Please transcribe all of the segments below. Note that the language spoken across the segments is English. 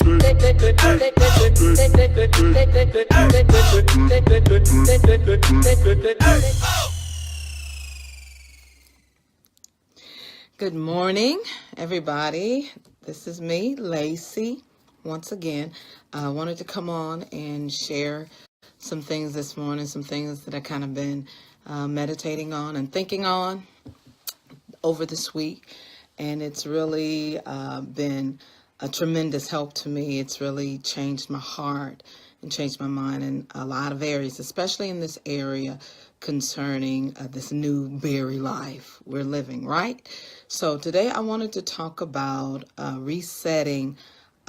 Good morning, everybody. This is me, Lacey. Once again, I wanted to come on and share some things this morning, some things that I kind of been meditating on and thinking on over this week. And it's really been a tremendous help to me. It's really changed my heart and changed my mind in a lot of areas, especially in this area concerning this new berry life we're living, right? So today I wanted to talk about resetting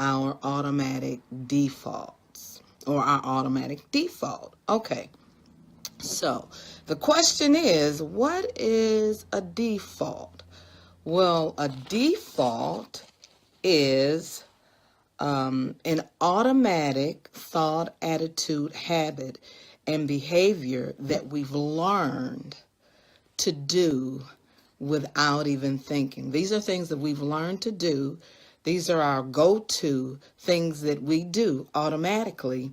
our automatic defaults or our automatic default. Okay, so the question is, what is a default? Well, a default is an automatic thought, attitude, habit, and behavior that we've learned to do without even thinking. These are things that we've learned to do. These are our go-to things that we do automatically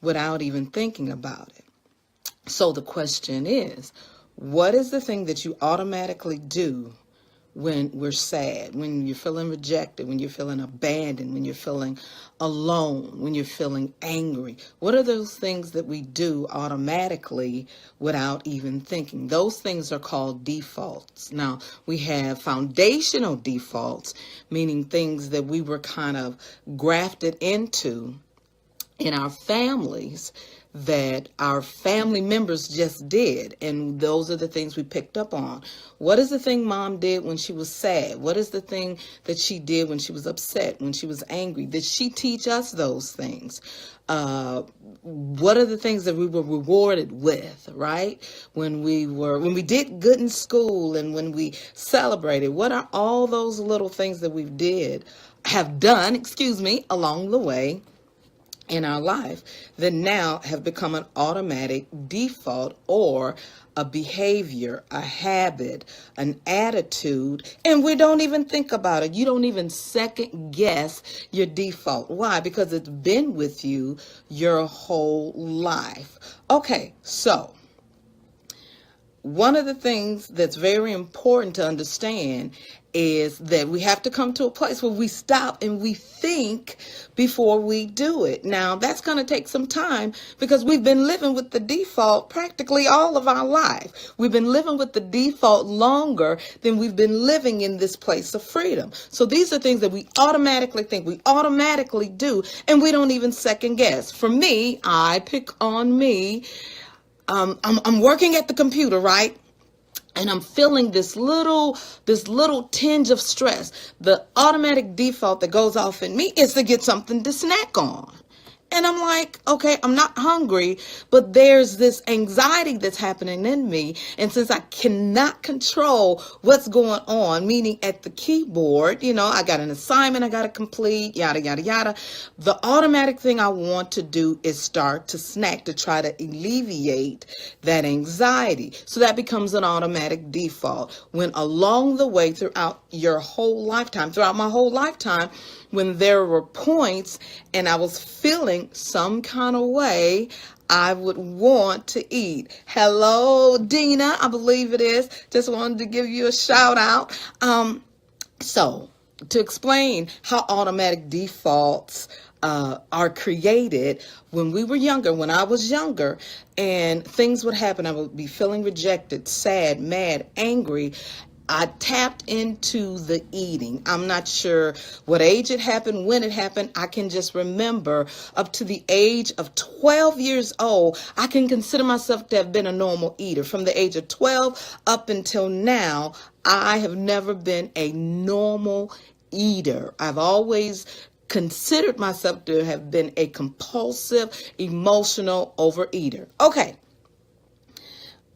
without even thinking about it. So the question is, what is the thing that you automatically do when we're sad, when you're feeling rejected, when you're feeling abandoned, when you're feeling alone, when you're feeling angry? What are those things that we do automatically without even thinking? Those things are called defaults. Now, we have foundational defaults, meaning things that we were kind of grafted into in our families that our family members just did, and those are the things we picked up on. What is the thing mom did when she was sad? What is the thing that she did when she was upset, when she was angry? Did she teach us those things? What are the things that we were rewarded with, right? When we did good in school and when we celebrated, what are all those little things that have done along the way in our life that now have become an automatic default or a behavior, a habit, an attitude, and we don't even think about it. You don't even second guess your default. Why? Because it's been with you your whole life. Okay, so one of the things that's very important to understand is that we have to come to a place where we stop and we think before we do it. Now, that's going to take some time because we've been living with the default practically all of our life. We've been living with the default longer than we've been living in this place of freedom. So these are things that we automatically think, we automatically do, and we don't even second guess. For me, I pick on me. I'm working at the computer, right? And I'm feeling this little tinge of stress. The automatic default that goes off in me is to get something to snack on. And I'm like, okay, I'm not hungry, but there's this anxiety that's happening in me. And since I cannot control what's going on, meaning at the keyboard, I got an assignment I got to complete, yada, yada, yada. The automatic thing I want to do is start to snack to try to alleviate that anxiety. So that becomes an automatic default. When along the way throughout my whole lifetime, when there were points and I was feeling some kind of way, I would want to eat. Hello, Dina, I believe it is. Just wanted to give you a shout out. So to explain how automatic defaults are created, when I was younger, and things would happen, I would be feeling rejected, sad, mad, angry. I tapped into the eating. I'm not sure what age it happened, when it happened. I can just remember up to the age of 12 years old, I can consider myself to have been a normal eater. From the age of 12 up until now, I have never been a normal eater. I've always considered myself to have been a compulsive, emotional overeater. Okay.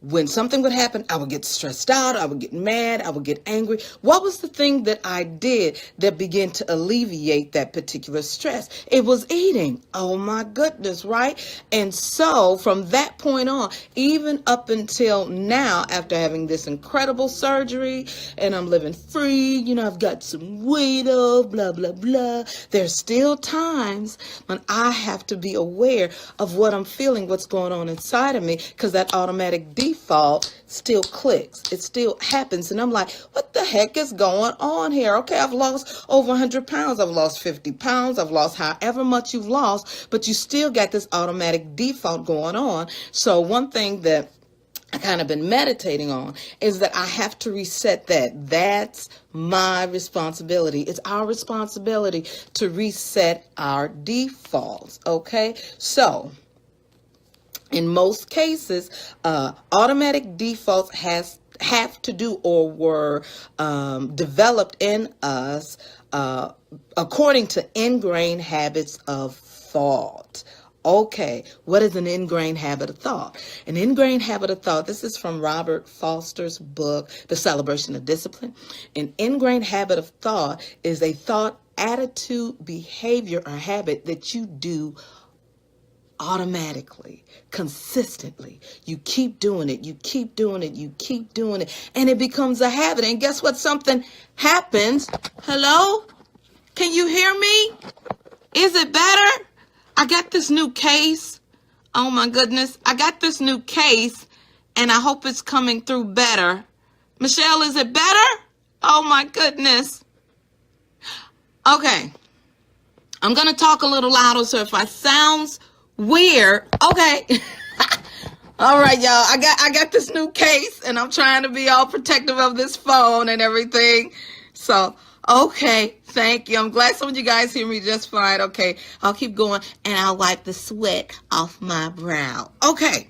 when something would happen, I would get stressed out, I would get mad, I would get angry. What was the thing that I did that began to alleviate that particular stress? It was eating. Oh my goodness, right? And so from that point on, even up until now, after having this incredible surgery and I'm living free, I've got some weight off, blah, blah, blah. There's still times when I have to be aware of what I'm feeling, what's going on inside of me, because that automatic default still clicks. It still happens. And I'm like, what the heck is going on here? Okay, I've lost over 100 pounds. I've lost 50 pounds. I've lost however much you've lost, but you still got this automatic default going on. So one thing that I kind of been meditating on is that I have to reset that. That's my responsibility. It's our responsibility to reset our defaults. Okay, so in most cases, automatic defaults have to do or were developed in us according to ingrained habits of thought. Okay, what is an ingrained habit of thought? An ingrained habit of thought, this is from Robert Foster's book, The Celebration of Discipline. An ingrained habit of thought is a thought, attitude, behavior, or habit that you do automatically, consistently. You keep doing it, you keep doing it, you keep doing it, and it becomes a habit. And guess what? Something happens. Hello? Can you hear me? Is it better? I got this new case. Oh my goodness. I got this new case, and I hope it's coming through better. Michelle, is it better? Oh my goodness. Okay. I'm going to talk a little louder, so if I sounds weird, okay. All right, y'all. I got this new case, and I'm trying to be all protective of this phone and everything. So, okay, thank you. I'm glad some of you guys hear me just fine. Okay, I'll keep going, and I'll wipe the sweat off my brow. Okay,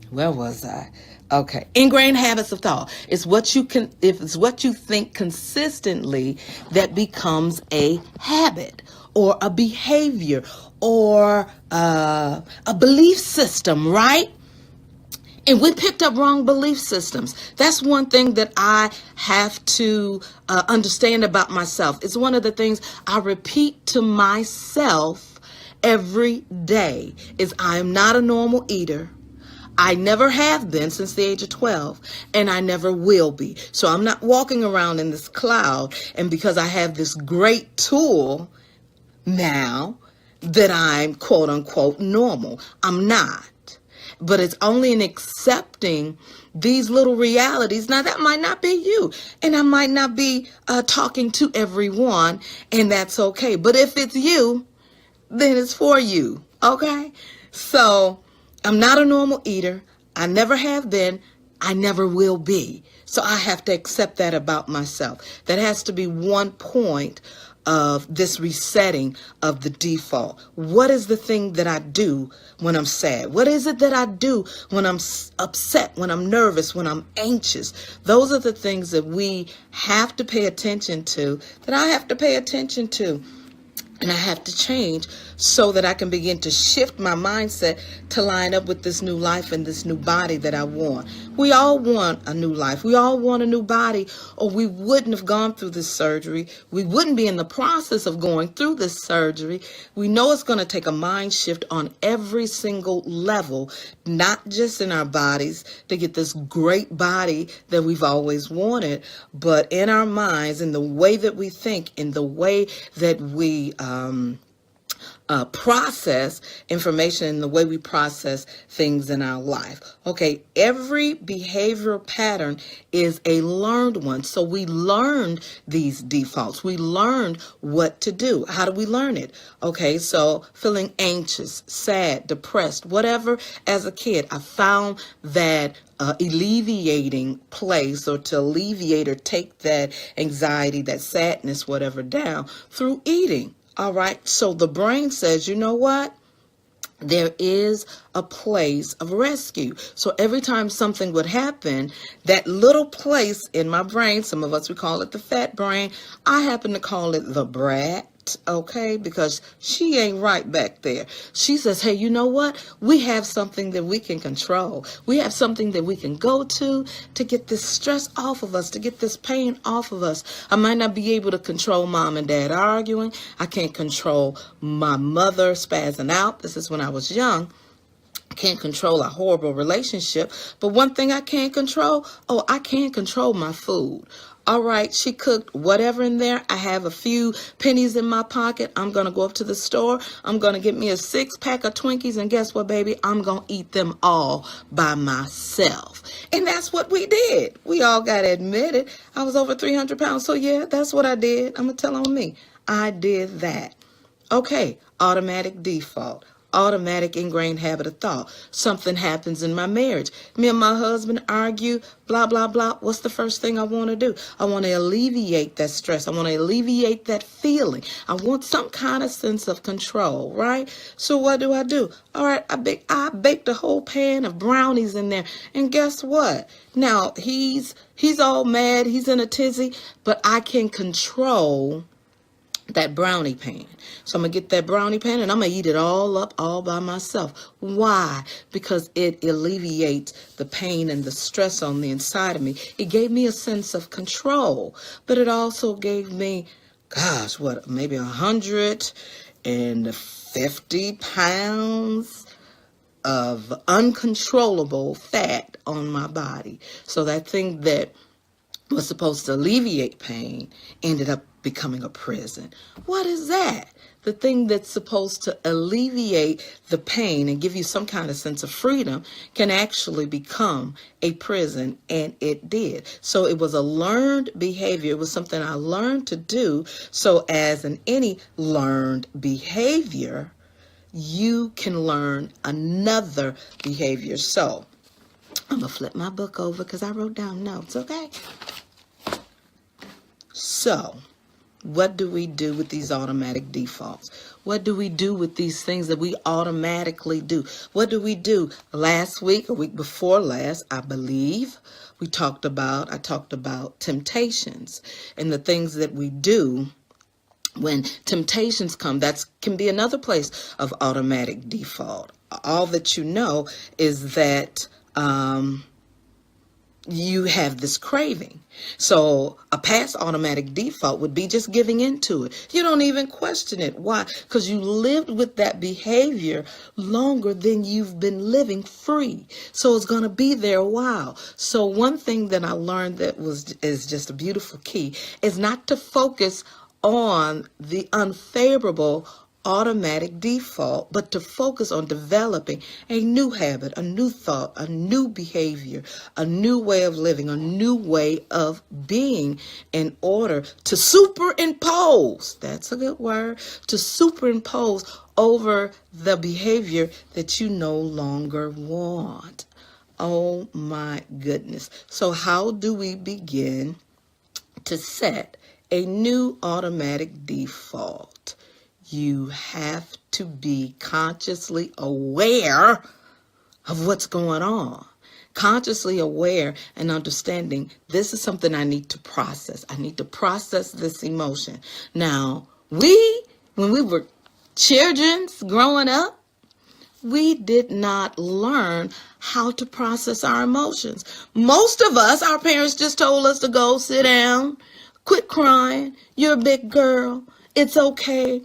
where was I? Okay, ingrained habits of thought. If it's what you think consistently that becomes a habit or a behavior or a belief system, right? And we picked up wrong belief systems. That's one thing that I have to understand about myself. It's one of the things I repeat to myself every day is I am not a normal eater. I never have been since the age of 12, and I never will be. So I'm not walking around in this cloud, and because I have this great tool now that I'm quote unquote normal. I'm not. But it's only in accepting these little realities. Now that might not be you, and I might not be talking to everyone, and that's okay. But if it's you, then it's for you. Okay? So I'm not a normal eater. I never have been. I never will be. So I have to accept that about myself. That has to be one point of this resetting of the default. What is the thing that I do when I'm sad? What is it that I do when I'm upset, when I'm nervous, when I'm anxious? Those are the things that we have to pay attention to, that I have to pay attention to. And I have to change so that I can begin to shift my mindset to line up with this new life and this new body that I want. We all want a new life. We all want a new body, or we wouldn't have gone through this surgery. We wouldn't be in the process of going through this surgery. We know it's going to take a mind shift on every single level, not just in our bodies to get this great body that we've always wanted, but in our minds, in the way that we think, in the way that we process information, and the way we process things in our life. Okay, every behavioral pattern is a learned one. So we learned these defaults. We learned what to do. How do we learn it? Okay, so feeling anxious, sad, depressed, whatever, as a kid, I found that alleviating place, or to alleviate or take that anxiety, that sadness, whatever, down through eating. All right. So the brain says, you know what? There is a place of rescue. So every time something would happen, that little place in my brain, some of us, we call it the fat brain. I happen to call it the brat. okay, because she ain't right back there. She says, hey, you know what? We have something that we can control. We have something that we can go to get this stress off of us, to get this pain off of us. I might not be able to control mom and dad arguing. I can't control my mother spazzing out. This is when I was young. Can't control a horrible relationship, but one thing I can't control, I can't control my food. All right, she cooked whatever in there. I have a few pennies in my pocket. I'm going to go up to the store. I'm going to get me a 6-pack of Twinkies, and guess what, baby? I'm going to eat them all by myself. And that's what we did. We all got admitted. I was over 300 pounds, so yeah, that's what I did. I'm going to tell on me. I did that. Okay, automatic default. Automatic ingrained habit of thought. Something happens in my marriage. Me and my husband argue, blah, blah, blah. What's the first thing I want to do? I want to alleviate that stress. I want to alleviate that feeling. I want some kind of sense of control, right? So what do? All right, I baked a whole pan of brownies in there. And guess what? Now, he's all mad. He's in a tizzy. But I can control that brownie pan. So I'm going to get that brownie pan and I'm going to eat it all up all by myself. Why? Because it alleviates the pain and the stress on the inside of me. It gave me a sense of control, but it also gave me, maybe 150 pounds of uncontrollable fat on my body. So that thing that was supposed to alleviate pain ended up becoming a prison. What is that? The thing that's supposed to alleviate the pain and give you some kind of sense of freedom can actually become a prison, and it did. So it was a learned behavior. It was something I learned to do. So as in any learned behavior, you can learn another behavior. So I'm going to flip my book over because I wrote down notes, okay? So, what do we do with these automatic defaults? What do we do with these things that we automatically do? What do we do? Last week, or week before last, I believe, I talked about temptations and the things that we do when temptations come. That can be another place of automatic default. All that you know is that you have this craving. So a past automatic default would be just giving into it. You don't even question it. Why? Because you lived with that behavior longer than you've been living free. So it's going to be there a while. So one thing that I learned that is just a beautiful key is not to focus on the unfavorable automatic default, but to focus on developing a new habit, a new thought, a new behavior, a new way of living, a new way of being in order to superimpose, that's a good word, to superimpose over the behavior that you no longer want. Oh my goodness. So how do we begin to set a new automatic default? You have to be consciously aware of what's going on. Consciously aware and understanding this is something I need to process. I need to process this emotion. Now, when we were children growing up, we did not learn how to process our emotions. Most of us, our parents just told us to go sit down, quit crying, you're a big girl, it's okay.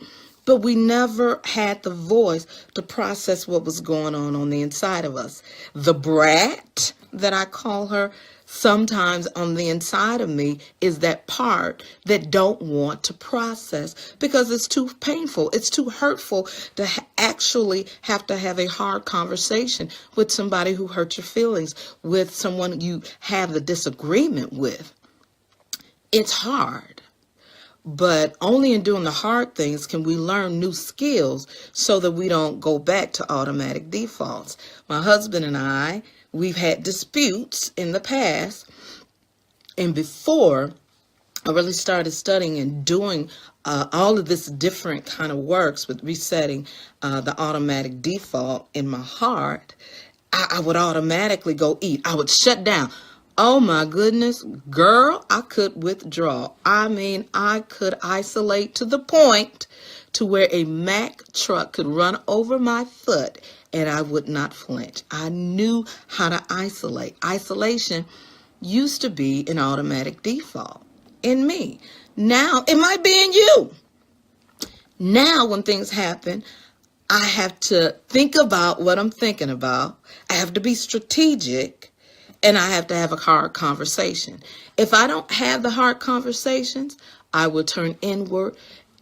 But we never had the voice to process what was going on the inside of us. The brat that I call her, sometimes on the inside of me is that part that don't want to process because it's too painful. It's too hurtful to actually have to have a hard conversation with somebody who hurt your feelings, with someone you have a disagreement with. It's hard. But only in doing the hard things can we learn new skills so that we don't go back to automatic defaults. My husband and I, we've had disputes in the past. And before I really started studying and doing all of this different kind of works with resetting the automatic default in my heart, I would automatically go eat. I would shut down. Oh my goodness, girl, I could withdraw. I mean, I could isolate to the point to where a Mack truck could run over my foot and I would not flinch. I knew how to isolate. Isolation used to be an automatic default in me. Now it might be in you. Now when things happen, I have to think about what I'm thinking about. I have to be strategic, and I have to have a hard conversation. If I don't have the hard conversations, I will turn inward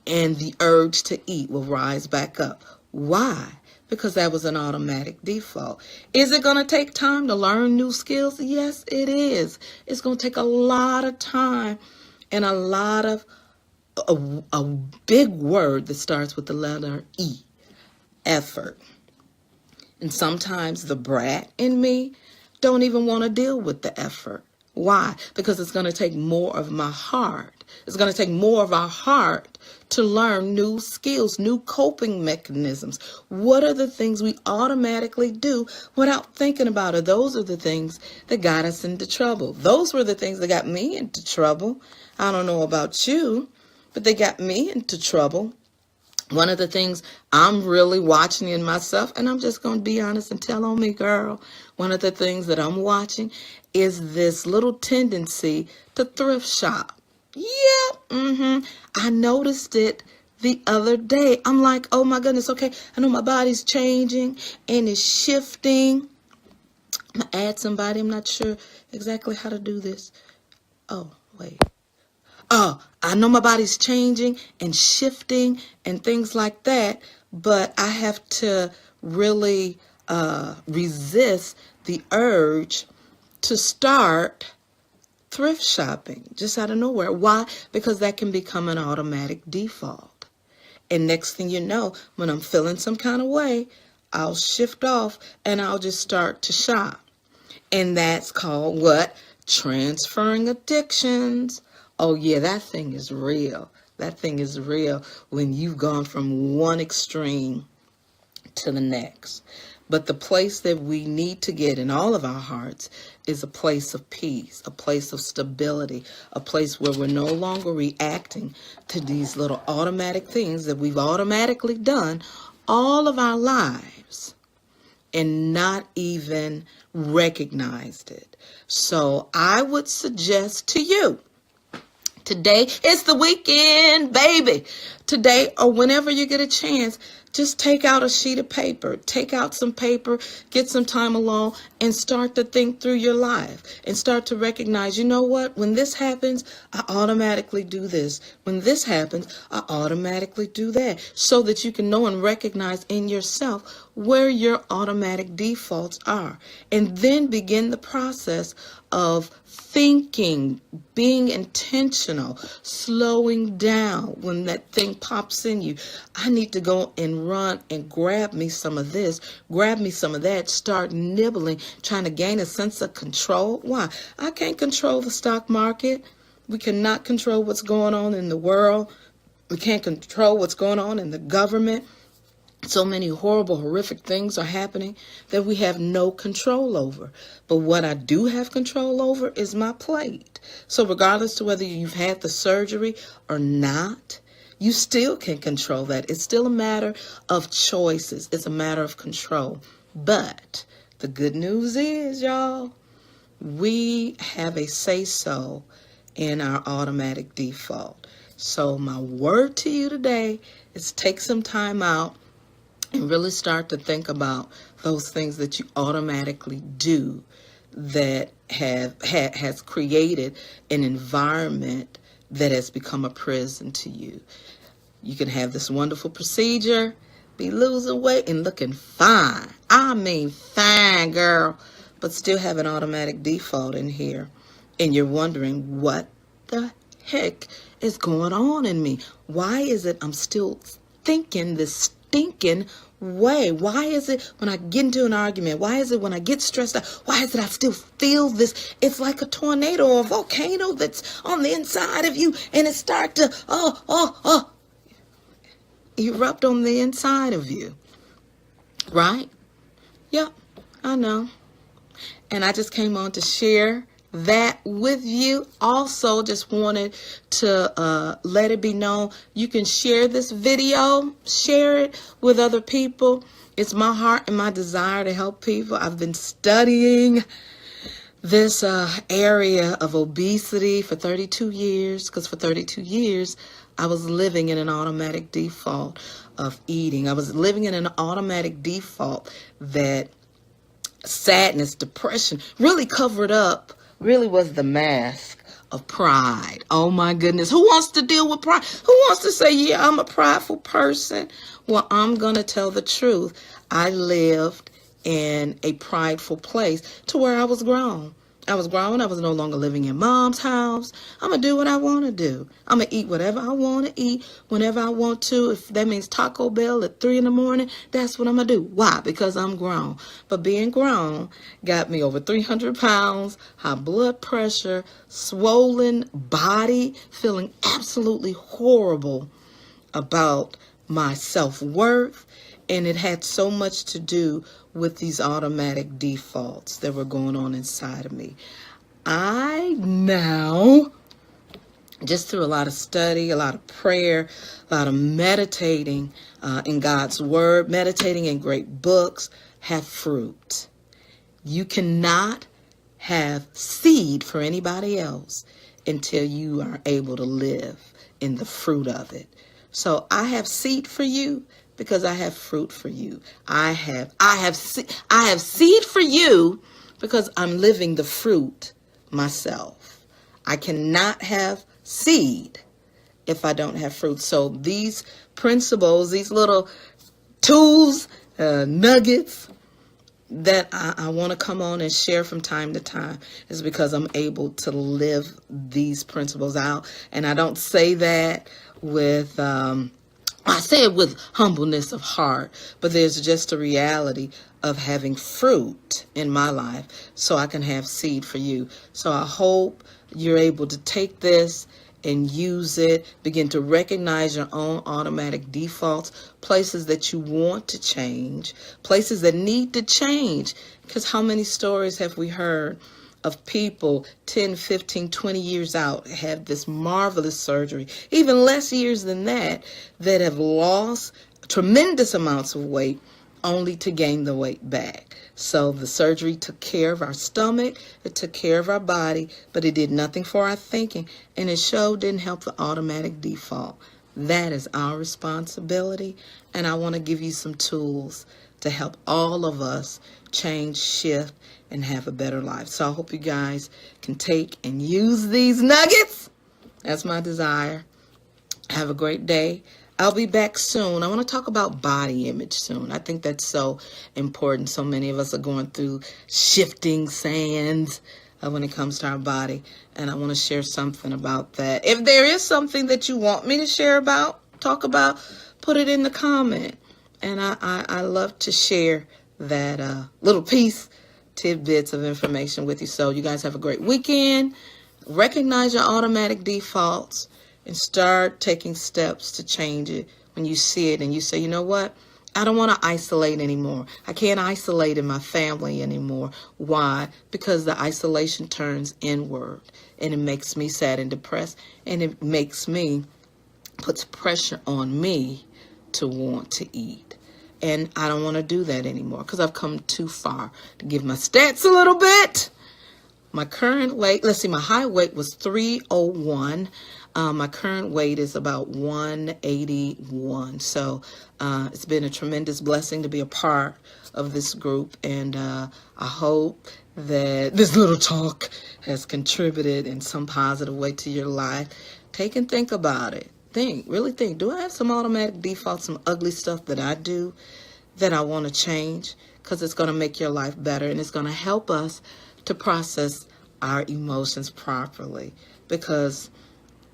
and the urge to eat will rise back up. Why? Because that was an automatic default. Is it going to take time to learn new skills? Yes, it is. It's going to take a lot of time and a lot of a big word that starts with the letter E. Effort. And sometimes the brat in me don't even want to deal with the effort. Why? Because it's going to take more of my heart. It's going to take more of our heart to learn new skills, new coping mechanisms. What are the things we automatically do without thinking about it? Those are the things that got us into trouble. Those were the things that got me into trouble. I don't know about you, but they got me into trouble. One of the things I'm really watching in myself, and I'm just going to be honest and tell on me, girl, one of the things that I'm watching is this little tendency to thrift shop. Yeah, I noticed it the other day. I'm like, oh my goodness, okay, I know my body's changing and it's shifting. I'm going to add somebody. I'm not sure exactly how to do this. Oh, wait. Oh, I know my body's changing and shifting and things like that, but I have to really resist the urge to start thrift shopping just out of nowhere. Why? Because that can become an automatic default. And next thing you know, when I'm feeling some kind of way, I'll shift off and I'll just start to shop. And that's called what? Transferring addictions. Oh yeah, that thing is real. That thing is real when you've gone from one extreme to the next. But the place that we need to get in all of our hearts is a place of peace, a place of stability, a place where we're no longer reacting to these little automatic things that we've automatically done all of our lives and not even recognized it. So I would suggest to you, today is the weekend, baby. Today or whenever you get a chance, just take out a sheet of paper, take out some paper, get some time alone and start to think through your life and start to recognize, you know what? When this happens, I automatically do this. When this happens, I automatically do that, so that you can know and recognize in yourself where your automatic defaults are, and then begin the process of thinking, being intentional, slowing down when that thing pops in you. I need to go and run and grab me some of this, grab me some of that, start nibbling, trying to gain a sense of control. Why? I can't control the stock market. We cannot control what's going on in the world. We can't control what's going on in the government. So many horrible, horrific things are happening that we have no control over. But what I do have control over is my plate. So regardless to whether you've had the surgery or not, you still can control that. It's still a matter of choices. It's a matter of control. But the good news is, y'all, we have a say-so in our automatic default. So my word to you today is take some time out and really start to think about those things that you automatically do that has created an environment that has become a prison to you. You can have this wonderful procedure, be losing weight and looking fine. I mean fine, girl, but still have an automatic default in here. And you're wondering, what the heck is going on in me? Why is it I'm still thinking this stinking way? Why is it when I get into an argument? Why is it when I get stressed out? Why is it I still feel this? It's like a tornado or a volcano that's on the inside of you, and it starts to erupt on the inside of you. Right? Yep, I know. And I just came on to share that with you. Also, just wanted to let it be known, you can share this video, share it with other people. It's my heart and my desire to help people. I've been studying this area of obesity for 32 years, because for 32 years, I was living in an automatic default of eating. I was living in an automatic default that sadness, depression really covered up, really was the mask of pride. Oh my goodness. Who wants to deal with pride? Who wants to say, yeah, I'm a prideful person? Well, I'm going to tell the truth. I lived in a prideful place to where I was grown. I was grown. I was no longer living in mom's house. I'm going to do what I want to do. I'm going to eat whatever I want to eat whenever I want to. If that means Taco Bell at 3 in the morning, that's what I'm going to do. Why? Because I'm grown. But being grown got me over 300 pounds, high blood pressure, swollen body, feeling absolutely horrible about my self-worth. And it had so much to do with these automatic defaults that were going on inside of me. I now, just through a lot of study, a lot of prayer, a lot of meditating in God's word, meditating in great books, have fruit. You cannot have seed for anybody else until you are able to live in the fruit of it. So I have seed for you because I have fruit for you. I have seed for you because I'm living the fruit myself. I cannot have seed if I don't have fruit. So these principles, these little tools, nuggets that I want to come on and share from time to time is because I'm able to live these principles out. And I don't say that with I say it with humbleness of heart, but there's just a reality of having fruit in my life so I can have seed for you. So I hope you're able to take this and use it, begin to recognize your own automatic defaults, places that you want to change, places that need to change. Because how many stories have we heard of people 10, 15, 20 years out have this marvelous surgery, even less years than that have lost tremendous amounts of weight only to gain the weight back. So the surgery took care of our stomach, it took care of our body, but it did nothing for our thinking, and it sure didn't help the automatic default. That is our responsibility, and I want to give you some tools to help all of us change, shift, and have a better life. So I hope you guys can take and use these nuggets. That's my desire. Have a great day. I'll be back soon. I want to talk about body image soon. I think that's so important. So many of us are going through shifting sands when it comes to our body. And I want to share something about that. If there is something that you want me to share about, talk about, put it in the comment. And I love to share that little piece, tidbits of information with you. So you guys have a great weekend. Recognize your automatic defaults and start taking steps to change it when you see it and you say, you know what? I don't want to isolate anymore. I can't isolate in my family anymore. Why? Because the isolation turns inward and it makes me sad and depressed, and it makes me, puts pressure on me to want to eat. And I don't want to do that anymore because I've come too far. To give my stats a little bit, my current weight, let's see, my high weight was 301. My current weight is about 181. So it's been a tremendous blessing to be a part of this group. And I hope that this little talk has contributed in some positive way to your life. Take and think about it. Really think, do I have some automatic defaults, some ugly stuff that I do that I want to change? Because it's going to make your life better, and it's going to help us to process our emotions properly. Because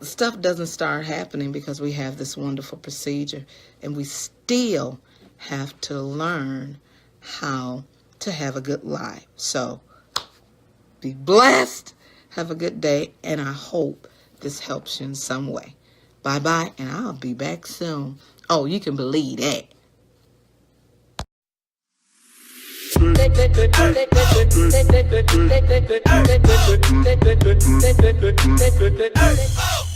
stuff doesn't start happening because we have this wonderful procedure, and we still have to learn how to have a good life. So be blessed, have a good day, and I hope this helps you in some way. Bye-bye, and I'll be back soon. Oh, you can believe that. Hey.